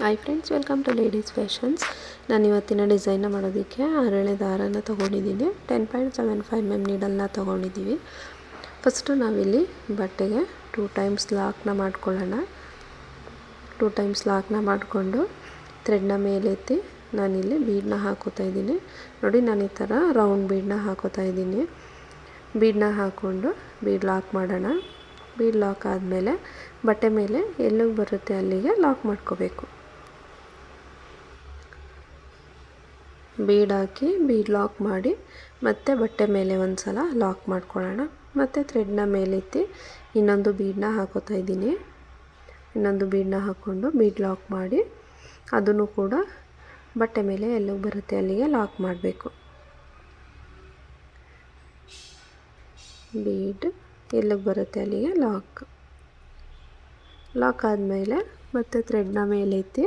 Hi friends, welcome to ladies fashions. ನಾನು ಇವತ್ತಿನ ಡಿಸೈನ್ನ ಮಾಡೋದಕ್ಕೆ ಹರಳೆ ದಾರನ ತೊಗೊಂಡಿದ್ದೀನಿ. 10.75 mm ನೀಡಲ್ನ ತೊಗೊಂಡಿದ್ದೀವಿ. ಫಸ್ಟು ನಾವಿಲ್ಲಿ ಬಟ್ಟೆಗೆ 2 ಟೈಮ್ಸ್ ಲಾಕ್ನ ಮಾಡ್ಕೊಳ್ಳೋಣ. 2 ಟೈಮ್ಸ್ ಲಾಕ್ನ ಮಾಡಿಕೊಂಡು ಥ್ರೆಡ್ನ ಮೇಲೆತ್ತಿ ನಾನಿಲ್ಲಿ ಬೀಡನ್ನ ಹಾಕೋತಾ ಇದ್ದೀನಿ. ನೋಡಿ, ನಾನು ಈ ಥರ ರೌಂಡ್ ಬೀಡನ್ನ ಹಾಕೋತಾ ಇದ್ದೀನಿ. ಬೀಡನ್ನ ಹಾಕ್ಕೊಂಡು ಬೀಡ್ ಲಾಕ್ ಮಾಡೋಣ. ಬೀಡ್ ಲಾಕ್ ಆದಮೇಲೆ ಬಟ್ಟೆ ಮೇಲೆ ಎಲ್ಲಿಗೆ ಬರುತ್ತೆ ಅಲ್ಲಿಗೆ ಲಾಕ್ ಮಾಡ್ಕೋಬೇಕು. ಬೀಡ್ ಹಾಕಿ ಬೀಡ್ ಲಾಕ್ ಮಾಡಿ ಮತ್ತೆ ಬಟ್ಟೆ ಮೇಲೆ ಒಂದು ಸಲ ಲಾಕ್ ಮಾಡ್ಕೊಳ್ಳೋಣ. ಮತ್ತು ಥ್ರೆಡ್ನ ಮೇಲೆತ್ತಿ ಇನ್ನೊಂದು ಬೀಡನ್ನ ಹಾಕೋತಾ ಇದ್ದೀನಿ. ಇನ್ನೊಂದು ಬೀಡನ್ನ ಹಾಕ್ಕೊಂಡು ಬೀಡ್ ಲಾಕ್ ಮಾಡಿ ಅದನ್ನು ಕೂಡ ಬಟ್ಟೆ ಮೇಲೆ ಎಲ್ಲಿಗೆ ಬರುತ್ತೆ ಅಲ್ಲಿಗೆ ಲಾಕ್ ಮಾಡಬೇಕು. ಬೀಡ್ ಎಲ್ಲಿಗೆ ಬರುತ್ತೆ ಅಲ್ಲಿಗೆ ಲಾಕ್ ಆದಮೇಲೆ ಮತ್ತೆ ಥ್ರೆಡ್ನ ಮೇಲೆತ್ತಿ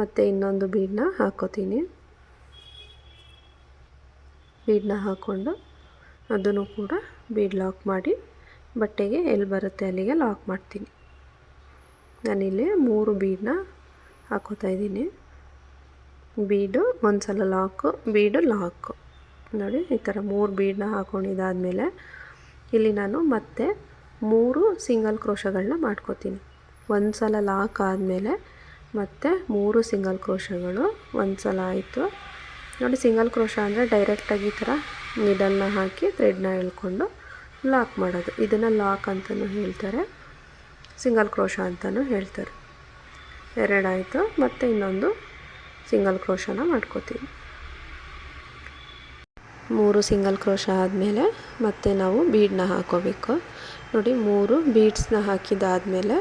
ಮತ್ತೆ ಇನ್ನೊಂದು ಬೀಡನ್ನ ಹಾಕೋತೀನಿ. ಬೀಡನ್ನ ಹಾಕ್ಕೊಂಡು ಅದನ್ನು ಕೂಡ ಬೀಡ್ ಲಾಕ್ ಮಾಡಿ ಬಟ್ಟೆಗೆ ಎಲ್ಲಿ ಬರುತ್ತೆ ಅಲ್ಲಿಗೆ ಲಾಕ್ ಮಾಡ್ತೀನಿ. ನಾನಿಲ್ಲಿ 3 ಬೀಡನ್ನ ಹಾಕೋತಾ ಇದ್ದೀನಿ. ಬೀಡು ಒಂದು ಸಲ ಲಾಕು, ಬೀಡು ಲಾಕು. ನೋಡಿ, ಈ ಥರ 3 ಬೀಡನ್ನ ಹಾಕ್ಕೊಂಡಿದ್ದಾದಮೇಲೆ ಇಲ್ಲಿ ನಾನು ಮತ್ತೆ 3 ಸಿಂಗಲ್ ಕ್ರೋಶಗಳನ್ನ ಮಾಡ್ಕೋತೀನಿ. ಒಂದು ಸಲ ಲಾಕ್ ಆದಮೇಲೆ ಮತ್ತೆ 3 ಸಿಂಗಲ್ ಕ್ರೋಶಗಳು ಒಂದು ಸಲ ಆಯಿತು. ನೋಡಿ, ಸಿಂಗಲ್ ಕ್ರೋಶ ಅಂದರೆ ಡೈರೆಕ್ಟಾಗಿ ಈ ಥರ ನೀಡಲ್ನ ಹಾಕಿ ಥ್ರೆಡ್ನ ಎಳ್ಕೊಂಡು ಲಾಕ್ ಮಾಡೋದು. ಇದನ್ನು ಲಾಕ್ ಅಂತಲೂ ಹೇಳ್ತಾರೆ, ಸಿಂಗಲ್ ಕ್ರೋಶ ಅಂತಲೂ ಹೇಳ್ತಾರೆ. 2 ಆಯಿತು. ಮತ್ತು ಇನ್ನೊಂದು ಸಿಂಗಲ್ ಕ್ರೋಶನ ಮಾಡ್ಕೋತೀನಿ. 3 ಸಿಂಗಲ್ ಕ್ರೋಶ ಆದಮೇಲೆ ಮತ್ತೆ ನಾವು ಬೀಡನ್ನ ಹಾಕೋಬೇಕು. ನೋಡಿ, 3 ಬೀಡ್ಸ್ನ ಹಾಕಿದ್ದಾದಮೇಲೆ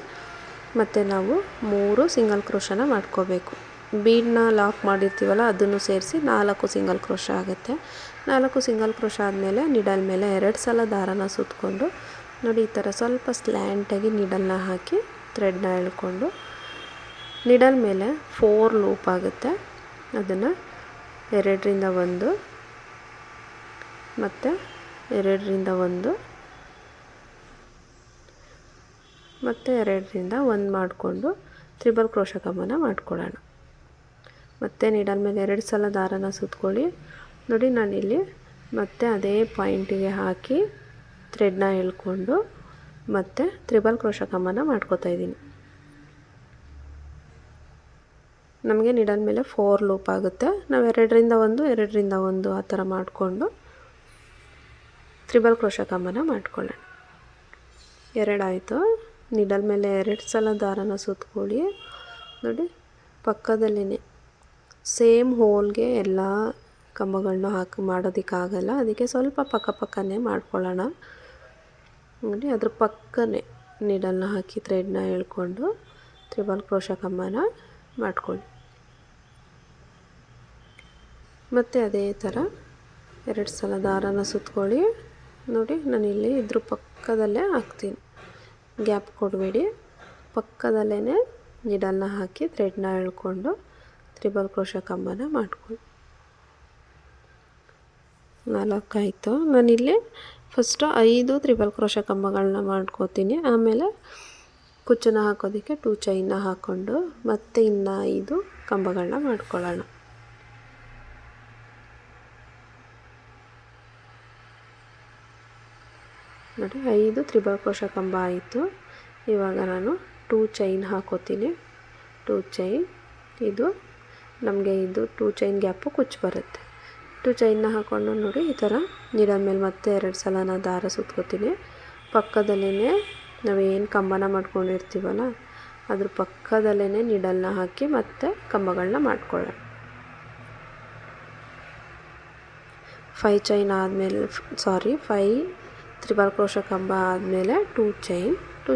ಮತ್ತು ನಾವು 3 ಸಿಂಗಲ್ ಕ್ರೋಶನ ಮಾಡ್ಕೋಬೇಕು. ಬೀಡನ್ನ ಲಾಕ್ ಮಾಡಿರ್ತೀವಲ್ಲ ಅದನ್ನು ಸೇರಿಸಿ 4 ಸಿಂಗಲ್ ಕ್ರೋಶ ಆಗುತ್ತೆ. 4 ಸಿಂಗಲ್ ಕ್ರೋಶ ಆದಮೇಲೆ ನಿಡಲ್ ಮೇಲೆ 2 ಸಲ ದಾರನ ಸುತ್ತಕೊಂಡು ನೋಡಿ, ಈ ಥರ ಸ್ವಲ್ಪ ಸ್ಲ್ಯಾಂಟಾಗಿ ನಿಡಲ್ನ ಹಾಕಿ ಥ್ರೆಡ್ನ ಎಳ್ಕೊಂಡು ನಿಡಲ್ ಮೇಲೆ 4 ಲೂಪ್ ಆಗುತ್ತೆ. ಅದನ್ನು 2ರಿಂದ 1 ಮತ್ತು 2ರಿಂದ 1 ಮತ್ತು 2ರಿಂದ 1 ಮಾಡಿಕೊಂಡು ತ್ರಿಬಲ್ ಕ್ರೋಶ ಕಮ್ಮನ ಮಾಡ್ಕೊಳ್ಳೋಣ. ಮತ್ತು ನೀಡಲ್ ಮೇಲೆ 2 ಸಲ ದಾರನ ಸುತ್ಕೊಳ್ಳಿ. ನೋಡಿ, ನಾನಿಲ್ಲಿ ಮತ್ತೆ ಅದೇ ಪಾಯಿಂಟಿಗೆ ಹಾಕಿ ಥ್ರೆಡ್ನ ಎಳ್ಕೊಂಡು ಮತ್ತು ತ್ರಿಬಲ್ ಕ್ರೋಶ ಕಮ್ಮನ ಮಾಡ್ಕೋತಾ ಇದ್ದೀನಿ. ನಮಗೆ ನೀಡಲ್ ಮೇಲೆ 4 ಲೂಪ್ ಆಗುತ್ತೆ. ನಾವು 2ರಿಂದ 1 2ರಿಂದ 1 ಆ ಥರ ಮಾಡಿಕೊಂಡು ತ್ರಿಬಲ್ ಕ್ರೋಶ ಕಮ್ಮನ ಮಾಡ್ಕೊಳ್ಳೋಣ. 2 ಆಯಿತು. ನೀಡಲ್ ಮೇಲೆ 2 ಸಲ ದಾರನ ಸುತ್ಕೊಳ್ಳಿ. ನೋಡಿ, ಪಕ್ಕದಲ್ಲೇ ಸೇಮ್ ಹೋಲ್ಗೆ ಎಲ್ಲ ಕಂಬಗಳನ್ನ ಮಾಡೋದಕ್ಕಾಗಲ್ಲ, ಅದಕ್ಕೆ ಸ್ವಲ್ಪ ಪಕ್ಕನೇ ಮಾಡ್ಕೊಳ್ಳೋಣ. ನೋಡಿ, ಅದ್ರ ಪಕ್ಕನೇ ನೀಡಲ್ನ ಹಾಕಿ ಥ್ರೆಡ್ನ ಎಳ್ಕೊಂಡು ತ್ರಿಬಲ್ ಕ್ರೋಶ ಕಮ್ಮನ ಮಾಡ್ಕೊಳ್ಳಿ. ಮತ್ತು ಅದೇ ಥರ 2 ಸಲ ದಾರನ ಸುತ್ಕೊಳ್ಳಿ. ನೋಡಿ, ನಾನಿಲ್ಲಿ ಇದ್ರ ಪಕ್ಕದಲ್ಲೇ ಹಾಕ್ತೀನಿ, ಗ್ಯಾಪ್ ಕೊಡಬೇಡಿ. ಪಕ್ಕದಲ್ಲೇ ನೀಡಲ್ನ ಹಾಕಿ ಥ್ರೆಡ್ನ ಎಳ್ಕೊಂಡು ತ್ರಿಬಲ್ ಕ್ರೋಶ ಕಂಬನ ಮಾಡ್ಕೊಳ್ಳಿ. 4 ಆಯಿತು. ನಾನಿಲ್ಲಿ ಫಸ್ಟು 5 ತ್ರಿಬಲ್ ಕ್ರೋಶ ಕಂಬಗಳನ್ನ ಮಾಡ್ಕೋತೀನಿ. ಆಮೇಲೆ ಕುಚ್ಚನ್ನ ಹಾಕೋದಕ್ಕೆ 2 ಚೈನ್ನ ಹಾಕ್ಕೊಂಡು ಮತ್ತೆ ಇನ್ನು 5 ಕಂಬಗಳನ್ನ ಮಾಡ್ಕೊಳ್ಳೋಣ. ನೋಡಿ, 5 ತ್ರಿಬಲ್ ಕ್ರೋಶ ಕಂಬ ಆಯಿತು. ಇವಾಗ ನಾನು 2 ಚೈನ್ ಹಾಕೋತೀನಿ. 2 ಚೈನ್, ಇದು ನಮಗೆ 2 ಚೈನ್ ಗ್ಯಾಪು ಕುಚ್ಚು ಬರುತ್ತೆ. 2 ಚೈನ್ನ ಹಾಕ್ಕೊಂಡು ನೋಡಿ, ಈ ಥರ ನೀಡಲ್ ಮೇಲೆ ಮತ್ತೆ 2 ಸಲ ದಾರ ಸುತ್ಕೋತೀನಿ. ಪಕ್ಕದಲ್ಲೇ ನಾವೇನು ಕಂಬನ ಮಾಡ್ಕೊಂಡಿರ್ತೀವಲ್ಲ ಅದ್ರ ಪಕ್ಕದಲ್ಲೇ ನೀಡಲ್ನ ಹಾಕಿ ಮತ್ತೆ ಕಂಬಗಳನ್ನ ಮಾಡ್ಕೊಳ್ಳೋಣ. 5 ಚೈನ್ ಆದಮೇಲೆ 5 ತ್ರಿಬಲ್ ಕ್ರೋಶ ಕಂಬ ಆದಮೇಲೆ 2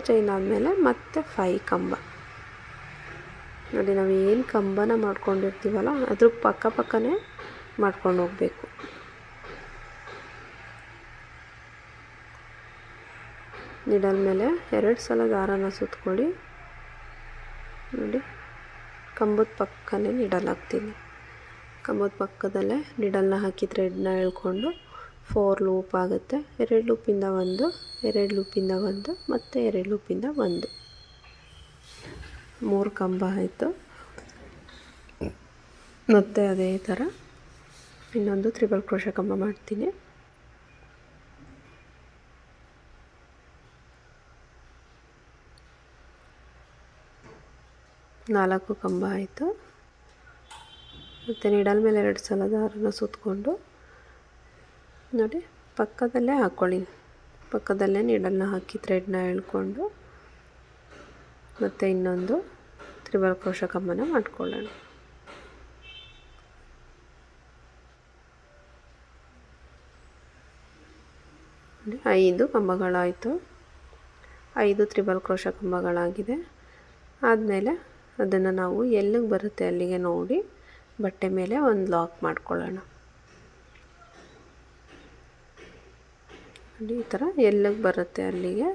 ಚೈನ್ ಆದಮೇಲೆ ಮತ್ತೆ 5 ಕಂಬ. ನೋಡಿ, ನಾವು ಏನು ಕಂಬನ ಮಾಡ್ಕೊಂಡಿರ್ತೀವಲ್ಲ ಅದ್ರ ಪಕ್ಕನೇ ಮಾಡ್ಕೊಂಡು ಹೋಗಬೇಕು. ನಿಡಲ್ ಮೇಲೆ 2 ಸಲ ದಾರನ ಸುತ್ಕೊಳ್ಳಿ. ನೋಡಿ, ಕಂಬದ ಪಕ್ಕನೇ ನಿಡಲ್ ಹಾಕ್ತೀನಿ. ಕಂಬದ ಪಕ್ಕದಲ್ಲೇ ನಿಡಲ್ನ ಹಾಕಿ ಥ್ರೆಡ್ನ ಎಳ್ಕೊಂಡು 4 ಲೂಪ್ ಆಗುತ್ತೆ. 2 ಲೂಪಿಂದ 1, 2 ಲೂಪಿಂದ 1 ಮತ್ತು 2 ಲೂಪಿಂದ 1, 3 ಕಂಬ ಆಯಿತು. ಮತ್ತು ಅದೇ ಥರ ಇನ್ನೊಂದು ತ್ರಿಬಲ್ ಕ್ರೋಶೆ ಕಂಬ ಮಾಡ್ತೀನಿ. ನಾಲ್ಕು ಕಂಬ ಆಯಿತು. ಮತ್ತು ನೀಡಲ್ ಮೇಲೆ 2 ಸಲ ದಾರನ ಸುತ್ತಕೊಂಡು ನೋಡಿ ಪಕ್ಕದಲ್ಲೇ ಹಾಕ್ಕೊಳ್ಳಿ. ಪಕ್ಕದಲ್ಲೇ ನೀಡಲ್ನ ಹಾಕಿ ಥ್ರೆಡ್ನ ಎಳ್ಕೊಂಡು ಮತ್ತು ಇನ್ನೊಂದು ತ್ರಿಬಲ್ ಕ್ರೋಶೆ ಕಂಬನ ಮಾಡ್ಕೊಳ್ಳೋಣ. ನೋಡಿ 5 ಕಂಬಗಳಾಯಿತು. 5 ತ್ರಿಬಲ್ ಕ್ರೋಶೆ ಕಂಬಗಳಾಗಿದೆ. ಆದಮೇಲೆ ಅದನ್ನು ನಾವು ಎಲ್ಲಿಗೆ ಬರುತ್ತೆ ಅಲ್ಲಿಗೆ ನೋಡಿ ಬಟ್ಟೆ ಮೇಲೆ ಒಂದು ಲಾಕ್ ಮಾಡ್ಕೊಳ್ಳೋಣ. ನೋಡಿ ಈ ಥರ ಎಲ್ಲಿಗೆ ಬರುತ್ತೆ ಅಲ್ಲಿಗೆ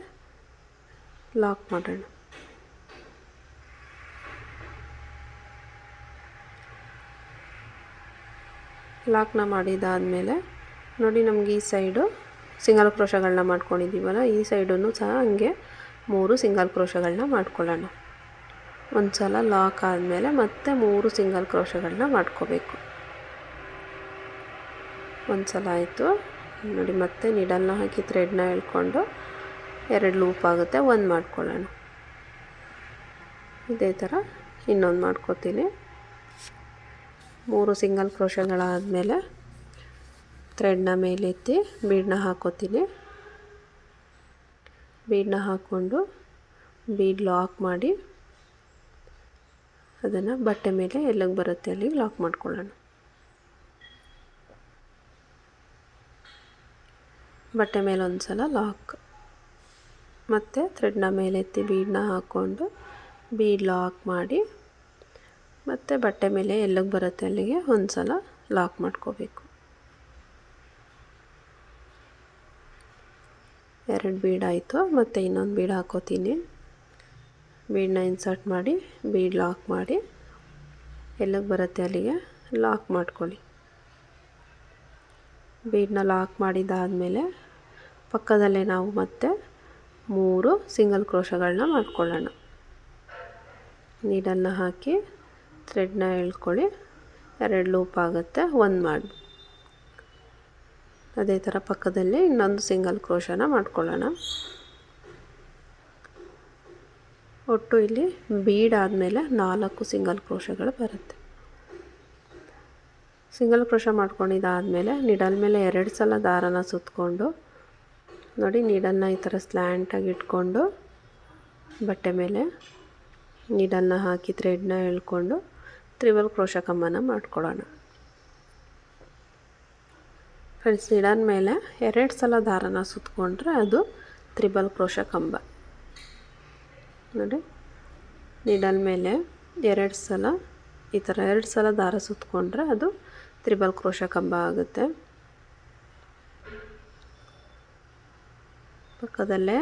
ಲಾಕ್ ಮಾಡೋಣ. ಲಾಕ್ನ ಮಾಡಿದಾದಮೇಲೆ ನೋಡಿ ನಮಗೆ ಈ ಸೈಡು ಸಿಂಗಲ್ ಕ್ರೋಶಗಳನ್ನ ಮಾಡ್ಕೊಂಡಿದ್ದೀವಲ್ಲ, ಈ ಸೈಡನ್ನು ಸಹ ಹಂಗೆ 3 ಸಿಂಗಲ್ ಕ್ರೋಶಗಳನ್ನ ಮಾಡ್ಕೊಳ್ಳೋಣ. ಒಂದು ಸಲ ಲಾಕ್ ಆದಮೇಲೆ ಮತ್ತೆ 3 ಸಿಂಗಲ್ ಕ್ರೋಶಗಳನ್ನ ಮಾಡ್ಕೋಬೇಕು. ಒಂದು ಸಲ ಆಯಿತು ನೋಡಿ, ಮತ್ತೆ ನೀಡಲ್ನ ಹಾಕಿ ಥ್ರೆಡ್ನ ಎಳ್ಕೊಂಡು 2 ಲೂಪ್ ಆಗುತ್ತೆ, 1 ಮಾಡ್ಕೊಳ್ಳೋಣ. ಇದೇ ಥರ ಇನ್ನೊಂದು ಮಾಡ್ಕೋತೀನಿ. 3 ಸಿಂಗಲ್ ಕ್ರೋಶಗಳಾದಮೇಲೆ ಥ್ರೆಡ್ನ ಮೇಲೆತ್ತಿ ಬೀಡನ್ನ ಹಾಕೋತೀನಿ. ಬೀಡನ್ನ ಹಾಕ್ಕೊಂಡು ಬೀಡ್ ಲಾಕ್ ಮಾಡಿ ಅದನ್ನು ಬಟ್ಟೆ ಮೇಲೆ ಎಲ್ಲಿಗೆ ಬರುತ್ತೆ ಅಲ್ಲಿಗೆ ಲಾಕ್ ಮಾಡ್ಕೊಳ್ಳೋಣ. ಬಟ್ಟೆ ಮೇಲೆ ಒಂದು ಸಲ ಲಾಕ್, ಮತ್ತು ಥ್ರೆಡ್ನ ಮೇಲೆತ್ತಿ ಬೀಡನ್ನ ಹಾಕ್ಕೊಂಡು ಬೀಡ್ ಲಾಕ್ ಮಾಡಿ ಮತ್ತು ಬಟ್ಟೆ ಮೇಲೆ ಎಲ್ಲಿಗೆ ಬರುತ್ತೆ ಅಲ್ಲಿಗೆ ಒಂದು ಸಲ ಲಾಕ್ ಮಾಡ್ಕೋಬೇಕು. 2 ಬೀಡ್ ಆಯಿತು. ಮತ್ತು ಇನ್ನೊಂದು ಬೀಡ್ ಹಾಕೋತೀನಿ. ಬೀಡನ್ನ ಇನ್ಸರ್ಟ್ ಮಾಡಿ ಬೀಡ್ ಲಾಕ್ ಮಾಡಿ ಎಲ್ಲಿಗೆ ಬರುತ್ತೆ ಅಲ್ಲಿಗೆ ಲಾಕ್ ಮಾಡ್ಕೊಳ್ಳಿ. ಬೀಡನ್ನ ಲಾಕ್ ಮಾಡಿದ್ದಾದಮೇಲೆ ಪಕ್ಕದಲ್ಲೇ ನಾವು ಮತ್ತೆ 3 ಸಿಂಗಲ್ ಕ್ರೋಶಗಳನ್ನ ಮಾಡ್ಕೊಳ್ಳೋಣ. ನೀಡಲ್ನ ಹಾಕಿ ಥ್ರೆಡ್ನ ಎಳ್ಕೊಳ್ಳಿ, 2 ಲೂಪ್ ಆಗುತ್ತೆ, 1 ಮಾಡಿ. ಅದೇ ಥರ ಪಕ್ಕದಲ್ಲಿ ಇನ್ನೊಂದು ಸಿಂಗಲ್ ಕ್ರೋಶನ ಮಾಡ್ಕೊಳ್ಳೋಣ. ಒಟ್ಟು ಇಲ್ಲಿ ಬೀಡ್ ಆದಮೇಲೆ 4 ಸಿಂಗಲ್ ಕ್ರೋಶಗಳು ಬರುತ್ತೆ. ಸಿಂಗಲ್ ಕ್ರೋಶ ಮಾಡ್ಕೊಂಡಿದ್ದಾದಮೇಲೆ ನೀಡಲ್ ಮೇಲೆ 2 ಸಲ ದಾರನ ಸುತ್ತಕೊಂಡು ನೋಡಿ ನೀಡಲ್ನ ಈ ಥರ ಸ್ಲ್ಯಾಂಟಾಗಿ ಇಟ್ಕೊಂಡು ಬಟ್ಟೆ ಮೇಲೆ ನೀಡಲ್ನ ಹಾಕಿ ಥ್ರೆಡ್ನ ಎಳ್ಕೊಂಡು ತ್ರಿಬಲ್ ಕ್ರೋಶ ಕಂಬನ ಮಾಡ್ಕೊಳ್ಳೋಣ. ಫ್ರೆಂಡ್ಸ್, ನೀಡಲ್ ಮೇಲೆ 2 ಸಲ ದಾರನ ಸುತ್ತಕೊಂಡ್ರೆ ಅದು ತ್ರಿಬಲ್ ಕ್ರೋಶ ಕಂಬ. ನೋಡಿ ನೀಡಲ್ ಮೇಲೆ 2 ಸಲ ಈ ಥರ 2 ಸಲ ದಾರ ಸುತ್ತಕೊಂಡ್ರೆ ಅದು ತ್ರಿಬಲ್ ಕ್ರೋಶ ಕಂಬ ಆಗುತ್ತೆ. ಪಕ್ಕದಲ್ಲೇ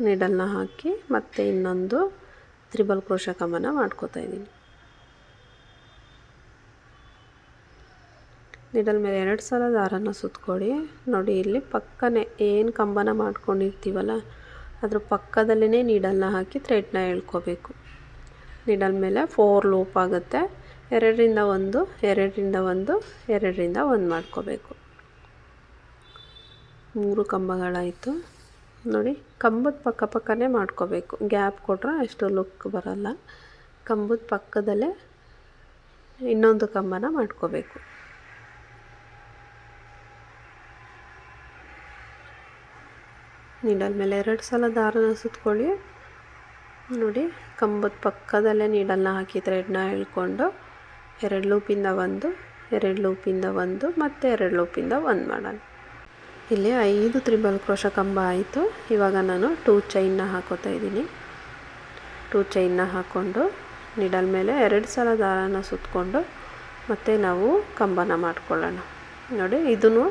ನೀಡಲ್ನ ಹಾಕಿ ಮತ್ತೆ ಇನ್ನೊಂದು ತ್ರಿಬಲ್ ಕ್ರೋಶ ಕಂಬನ ಮಾಡ್ಕೋತಾ ಇದ್ದೀನಿ. ನೀಡಲ್ ಮೇಲೆ 2 ಸಲ ದಾರನ ಸುತ್ತಕೊಳ್ಳಿ. ನೋಡಿ ಇಲ್ಲಿ ಪಕ್ಕನೇ ಏನು ಕಂಬನ ಮಾಡ್ಕೊಂಡಿರ್ತೀವಲ್ಲ ಅದ್ರ ಪಕ್ಕದಲ್ಲೇ ನೀಡಲ್ನ ಹಾಕಿ ಥ್ರೆಡ್ನ ಎಳ್ಕೋಬೇಕು. ನೀಡಲ್ ಮೇಲೆ 4 ಲೂಪ್ ಆಗುತ್ತೆ. 2ರಿಂದ 1, 2ರಿಂದ 1, 2ರಿಂದ 1 ಮಾಡ್ಕೋಬೇಕು. 3 ಕಂಬಗಳಾಯಿತು. ನೋಡಿ ಕಂಬದ ಪಕ್ಕನೇ ಮಾಡ್ಕೋಬೇಕು. ಗ್ಯಾಪ್ ಕೊಟ್ಟರೆ ಅಷ್ಟು ಲುಕ್ ಬರಲ್ಲ. ಕಂಬದ ಪಕ್ಕದಲ್ಲೇ ಇನ್ನೊಂದು ಕಂಬನ ಮಾಡ್ಕೋಬೇಕು. ನೀಡಲ್ ಮೇಲೆ 2 ಸಲ ದಾರನ ಸುತ್ತಕೊಳ್ಳಿ. ನೋಡಿ ಕಂಬದ ಪಕ್ಕದಲ್ಲೇ ನೀಡಲ್ನ ಹಾಕಿ ಥ್ರೆಡ್ನ ಎಳ್ಕೊಂಡು 2 ಲೂಪಿಂದ 1, 2 ಲೂಪಿಂದ 1 ಮತ್ತು 2 ಲೂಪಿಂದ 1 ಮಾಡೋಣ. ಇಲ್ಲಿ 5 ತ್ರಿಬಲ್ ಕ್ರೋಶ ಕಂಬ ಆಯಿತು. ಇವಾಗ ನಾನು 2 ಚೈನ್ನ ಹಾಕೋತಾ ಇದ್ದೀನಿ. 2 ಚೈನ್ನ ಹಾಕ್ಕೊಂಡು ನೀಡಲ್ ಮೇಲೆ 2 ಸಲ ದಾರನ ಸುತ್ತಕೊಂಡು ಮತ್ತು ನಾವು ಕಂಬನ ಮಾಡ್ಕೊಳ್ಳೋಣ. ನೋಡಿ ಇದನ್ನು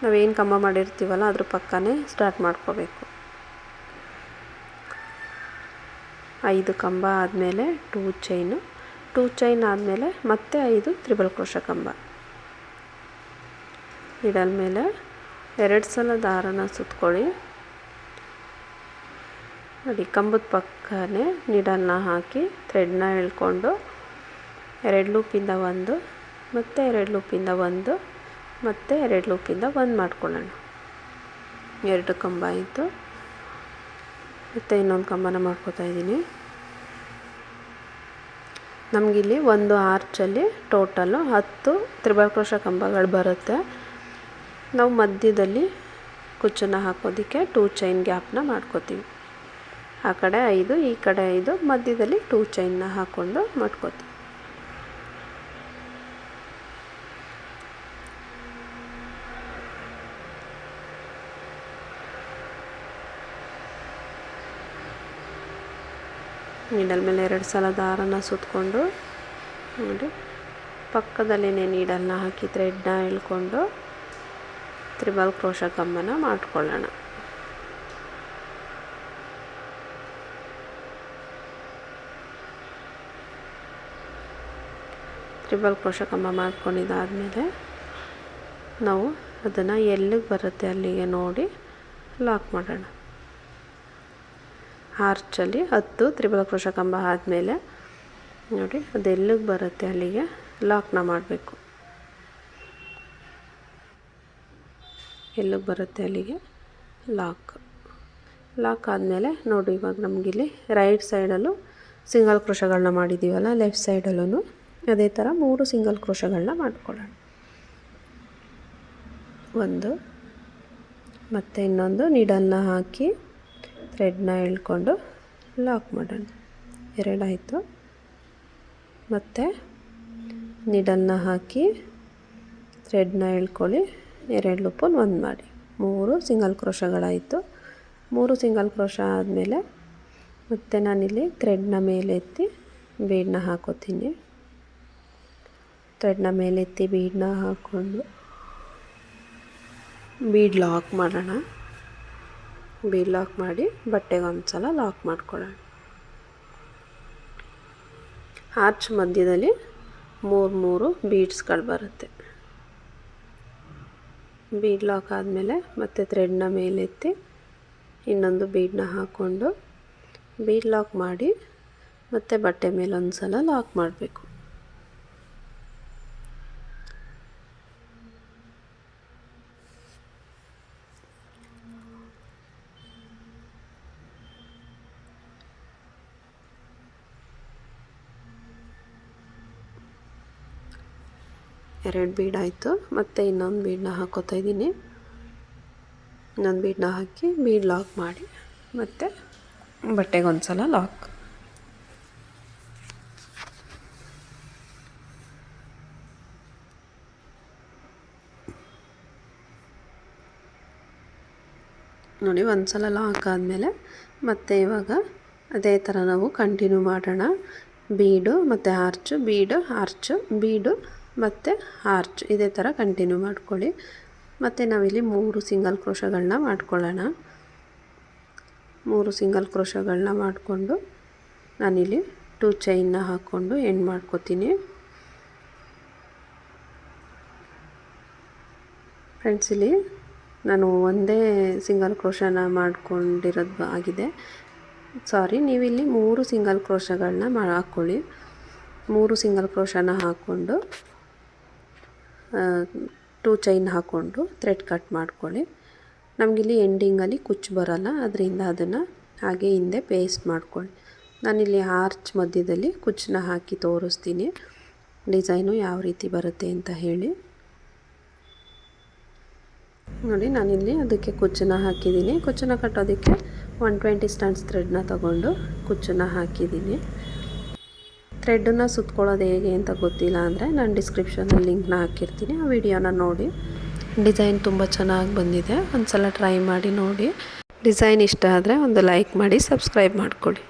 ನಾವೇನು ಕಂಬ ಮಾಡಿರ್ತೀವಲ್ಲ ಅದ್ರ ಪಕ್ಕನೇ ಸ್ಟಾರ್ಟ್ ಮಾಡ್ಕೋಬೇಕು. 5 ಕಂಬ ಆದಮೇಲೆ 2 ಚೈನು, 2 ಚೈನ್ ಆದಮೇಲೆ ಮತ್ತೆ 5 ತ್ರಿಬಲ್ ಕ್ರೋಶ ಕಂಬ. ನೀಡಲ್ ಮೇಲೆ 2 ಸಲ ದಾರನ ಸುತ್ತಕೊಳ್ಳಿ. ನೋಡಿ ಕಂಬದ ಪಕ್ಕನೇ ನೀಡಲ್ನ ಹಾಕಿ ಥ್ರೆಡ್ನ ಎಳ್ಕೊಂಡು 2 ಲೂಪಿಂದ 1, ಮತ್ತು 2 ಲೂಪಿಂದ 1 ಮತ್ತು 2 ಲೂಪಿಂದ 1 ಮಾಡ್ಕೊಳ್ಳೋಣ. 2 ಕಂಬ ಆಯಿತು. ಮತ್ತು ಇನ್ನೊಂದು ಕಂಬನ ಮಾಡ್ಕೋತಾ ಇದ್ದೀನಿ. ನಮಗಿಲ್ಲಿ ಒಂದು ಆರ್ಚಲ್ಲಿ ಟೋಟಲು 10 ತ್ರಿಬಲ್ ಕ್ರೋಶಾ ಕಂಬಗಳು ಬರುತ್ತೆ. ನಾವು ಮಧ್ಯದಲ್ಲಿ ಕುಚ್ಚನ್ನು ಹಾಕೋದಕ್ಕೆ 2 ಚೈನ್ ಗ್ಯಾಪ್ನ ಮಾಡ್ಕೋತೀವಿ. ಆ ಕಡೆ 5 ಈ ಕಡೆ 5 ಮಧ್ಯದಲ್ಲಿ 2 ಚೈನ್ನ ಹಾಕ್ಕೊಂಡು ಮಾಡ್ಕೋತೀವಿ. ನೀಡಲ್ ಮೇಲೆ 2 ಸಲ ದಾರನ ಸುತ್ತಕೊಂಡು ನೋಡಿ ಪಕ್ಕದಲ್ಲೇ ನೀಡಲ್ನ ಹಾಕಿ ಥ್ರೆಡ್ನ ಎಳ್ಕೊಂಡು ತ್ರಿಬಲ್ ಕ್ರೋಶಾ ಕಂಬನ ಮಾಡ್ಕೊಳ್ಳೋಣ. ತ್ರಿಬಲ್ ಕ್ರೋಶಾ ಕಂಬ ಮಾಡ್ಕೊಂಡಿದ್ದಾದಮೇಲೆ ನಾವು ಅದನ್ನು ಎಲ್ಲಿಗೆ ಬರುತ್ತೆ ಅಲ್ಲಿಗೆ ನೋಡಿ ಲಾಕ್ ಮಾಡೋಣ. ಆರ್ಚಲ್ಲಿ 10 ತ್ರಿಬಲ್ ಕ್ರೋಶಾ ಕಂಬ ಆದಮೇಲೆ ನೋಡಿ ಅದು ಎಲ್ಲಿಗೆ ಬರುತ್ತೆ ಅಲ್ಲಿಗೆ ಲಾಕ್ನ ಮಾಡಬೇಕು. ಎಲ್ಲಿಗೆ ಬರುತ್ತೆ ಅಲ್ಲಿಗೆ ಲಾಕ್ ಆದಮೇಲೆ ನೋಡಿ ಇವಾಗ ನಮಗಿಲ್ಲಿ ರೈಟ್ ಸೈಡಲ್ಲೂ ಸಿಂಗಲ್ ಕ್ರೋಶಗಳನ್ನ ಮಾಡಿದ್ದೀವಲ್ಲ, ಲೆಫ್ಟ್ ಸೈಡಲ್ಲೂ ಅದೇ ಥರ 3 ಸಿಂಗಲ್ ಕ್ರೋಶಗಳನ್ನ ಮಾಡ್ಕೊಳ್ಳೋಣ. 1 ಮತ್ತು ಇನ್ನೊಂದು ನೀಡಲ್ನ ಹಾಕಿ ಥ್ರೆಡ್ನ ಎಳ್ಕೊಂಡು ಲಾಕ್ ಮಾಡೋಣ. 2 ಆಯಿತು. ಮತ್ತು ನೀಡಲ್ನ ಹಾಕಿ ಥ್ರೆಡ್ನ ಎಳ್ಕೊಳ್ಳಿ, 2 ಲೂಪನ್ನು 1 ಮಾಡಿ 3 ಸಿಂಗಲ್ ಕ್ರೋಶಗಳಾಯಿತು. 3 ಸಿಂಗಲ್ ಕ್ರೋಶ ಆದಮೇಲೆ ಮತ್ತು ನಾನಿಲ್ಲಿ ಥ್ರೆಡ್ನ ಮೇಲೆತ್ತಿ ಬೀಡನ್ನ ಹಾಕೋತೀನಿ. ಥ್ರೆಡ್ನ ಮೇಲೆತ್ತಿ ಬೀಡನ್ನ ಹಾಕ್ಕೊಂಡು ಬೀಡ್ ಲಾಕ್ ಮಾಡೋಣ. ಬೀಡ್ ಲಾಕ್ ಮಾಡಿ ಬಟ್ಟೆಗೆ ಒಂದು ಸಲ ಲಾಕ್ ಮಾಡ್ಕೊಳ್ಳೋಣ. ಆರ್ಚ್ ಮಧ್ಯದಲ್ಲಿ 3 ಬೀಡ್ಸ್ಗಳು ಬರುತ್ತೆ. ಬೀಡ್ ಲಾಕ್ ಆದಮೇಲೆ ಮತ್ತೆ ಥ್ರೆಡ್ನ ಮೇಲೆತ್ತಿ ಇನ್ನೊಂದು ಬೀಡನ್ನ ಹಾಕ್ಕೊಂಡು ಬೀಡ್ ಲಾಕ್ ಮಾಡಿ ಮತ್ತು ಬಟ್ಟೆ ಮೇಲೆ ಒಂದು ಸಲ ಲಾಕ್ ಮಾಡಬೇಕು. ಎರಡು ಬೀಡ್ ಆಯಿತು. ಮತ್ತು ಇನ್ನೊಂದು ಬೀಡನ್ನ ಹಾಕೋತಾ ಇದ್ದೀನಿ. ಇನ್ನೊಂದು ಬೀಡನ್ನ ಹಾಕಿ ಬೀಡ್ ಲಾಕ್ ಮಾಡಿ ಮತ್ತು ಬಟ್ಟೆಗೆ ಒಂದು ಸಲ ಲಾಕ್. ನೋಡಿ ಒಂದು ಸಲ ಲಾಕ್ ಆದಮೇಲೆ ಮತ್ತೆ ಇವಾಗ ಅದೇ ಥರ ನಾವು ಕಂಟಿನ್ಯೂ ಮಾಡೋಣ. ಬೀಡು ಮತ್ತು ಆರ್ಚು, ಬೀಡು ಆರ್ಚು, ಬೀಡು ಮತ್ತು ಆರ್ಚ್, ಇದೇ ಥರ ಕಂಟಿನ್ಯೂ ಮಾಡ್ಕೊಳ್ಳಿ. ಮತ್ತು ನಾವಿಲ್ಲಿ 3 ಸಿಂಗಲ್ ಕ್ರೋಶಗಳನ್ನ ಮಾಡ್ಕೊಳ್ಳೋಣ. 3 ಸಿಂಗಲ್ ಕ್ರೋಶಗಳನ್ನ ಮಾಡಿಕೊಂಡು ನಾನಿಲ್ಲಿ 2 ಚೈನ್ನ ಹಾಕ್ಕೊಂಡು ಎಂಡ್ ಮಾಡ್ಕೋತೀನಿ. ಫ್ರೆಂಡ್ಸ್, ಇಲ್ಲಿ ನಾನು ಒಂದೇ ಸಿಂಗಲ್ ಕ್ರೋಶನ ಮಾಡ್ಕೊಂಡಿರೋದು ಆಗಿದೆ. ಸಾರಿ, ನೀವಿಲ್ಲಿ 3 ಸಿಂಗಲ್ ಕ್ರೋಶಗಳನ್ನ ಹಾಕ್ಕೊಳ್ಳಿ. 3 ಸಿಂಗಲ್ ಕ್ರೋಶನ ಹಾಕ್ಕೊಂಡು 2 ಚೈನ್ ಹಾಕ್ಕೊಂಡು ಥ್ರೆಡ್ ಕಟ್ ಮಾಡ್ಕೊಳ್ಳಿ. ನಮಗಿಲ್ಲಿ ಎಂಡಿಂಗಲ್ಲಿ ಕುಚ್ಚು ಬರೋಲ್ಲ, ಅದರಿಂದ ಅದನ್ನು ಹಾಗೆ ಹಿಂದೆ ಪೇಸ್ಟ್ ಮಾಡ್ಕೊಳ್ಳಿ. ನಾನಿಲ್ಲಿ ಆರ್ಚ್ ಮಧ್ಯದಲ್ಲಿ ಕುಚ್ಚನ್ನ ಹಾಕಿ ತೋರಿಸ್ತೀನಿ, ಡಿಸೈನು ಯಾವ ರೀತಿ ಬರುತ್ತೆ ಅಂತ ಹೇಳಿ. ನೋಡಿ, ನಾನಿಲ್ಲಿ ಅದಕ್ಕೆ ಕುಚ್ಚನ್ನ ಹಾಕಿದ್ದೀನಿ. ಕುಚ್ಚನ್ನ ಕಟ್ಟೋದಕ್ಕೆ 120 ಸ್ಟನ್ಸ್ ಥ್ರೆಡ್ನ ತಗೊಂಡು ಕುಚ್ಚನ್ನ ಹಾಕಿದ್ದೀನಿ. ಥ್ರೆಡ್ಡನ್ನು ಸುತ್ಕೊಳ್ಳೋದು ಹೇಗೆ ಅಂತ ಗೊತ್ತಿಲ್ಲ ಅಂದರೆ ನಾನು ಡಿಸ್ಕ್ರಿಪ್ಷನಲ್ಲಿ ಲಿಂಕ್ನ ಹಾಕಿರ್ತೀನಿ, ಆ ವಿಡಿಯೋನ ನೋಡಿ. ಡಿಸೈನ್ ತುಂಬ ಚೆನ್ನಾಗಿ ಬಂದಿದೆ, ಒಂದು ಸಲ ಟ್ರೈ ಮಾಡಿ ನೋಡಿ. ಡಿಸೈನ್ ಇಷ್ಟ ಆದರೆ ಒಂದು ಲೈಕ್ ಮಾಡಿ, ಸಬ್ಸ್ಕ್ರೈಬ್ ಮಾಡ್ಕೊಳ್ಳಿ.